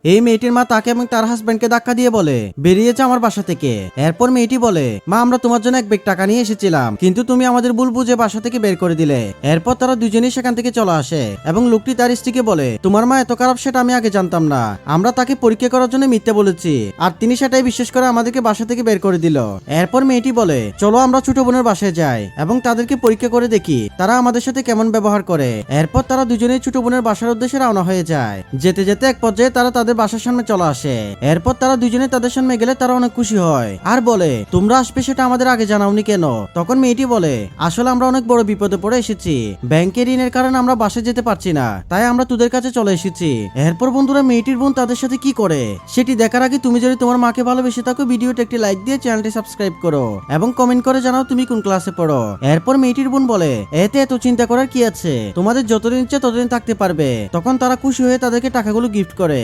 এই মেয়েটির মা তাকে এবং তার হাজবেন্ডকে ধাক্কা দিয়ে বলে বেরিয়েছে আমার বাসা থেকে। এরপর মেয়েটি বলে মা আমরা তোমার জন্য এক ব্যাগ টাকা নিয়ে এসেছিলাম, কিন্তু তুমি আমাদের ভুল বুঝে বাসা থেকে বের করে দিলে। এরপর তারা দুজনেই সেখান থেকে চলে আসে এবং লোকটি তার স্ত্রীকে বলে তোমার মা এত খারাপ সেটা আমি আগে জানতাম না, আমরা তাকে পরীক্ষা করার জন্য মিথ্যে বলেছি আর তিনি সেটাই বিশ্বাস করে আমাদেরকে বাসা থেকে বের করে দিল। এরপর মেয়েটি বলে চলো আমরা ছোট বোনের বাসায় যাই এবং তাদেরকে পরীক্ষা করে দেখি তারা আমাদের সাথে কেমন ব্যবহার করে। এরপর তারা দুজনেই ছোট বোনের বাসার উদ্দেশ্যে রওনা হয়ে যায়। যেতে যেতে এক পর্যায়ে তারা তাদের বাসার সামনে চলে আসে। এরপর তারা দুজনে তাদের সামনে গেলে তারা অনেক খুশি হয় আর বলে তোমরা আসবে সেটা আমাদের আগে জানাওনি কেন। তখন মেয়েটি বলে আসলে আমরা অনেক বড় বিপদে পড়ে এসেছি, ব্যাংকের ঋণের কারণে আমরা বাসে যেতে পারছি না, তাই আমরা তোদের কাছে চলে এসেছি। এরপর বন্ধুরা মেয়েটির বোন তাদের সাথে কি করে সেটি দেখার আগে তুমি যদি তোমার মাকে ভালোবেসে থাকো ভিডিওতে একটি লাইক দিয়ে চ্যানেলটি সাবস্ক্রাইব করো এবং কমেন্ট করে জানাও তুমি কোন ক্লাসে পড়ো। এরপর মেয়েটির বোন বলে এতে এত চিন্তা করার কি আছে, তোমাদের যতদিন ইচ্ছে ততদিন থাকতে পারবে। তখন তারা খুশি হয়ে তাদেরকে টাকাগুলো গিফট করে।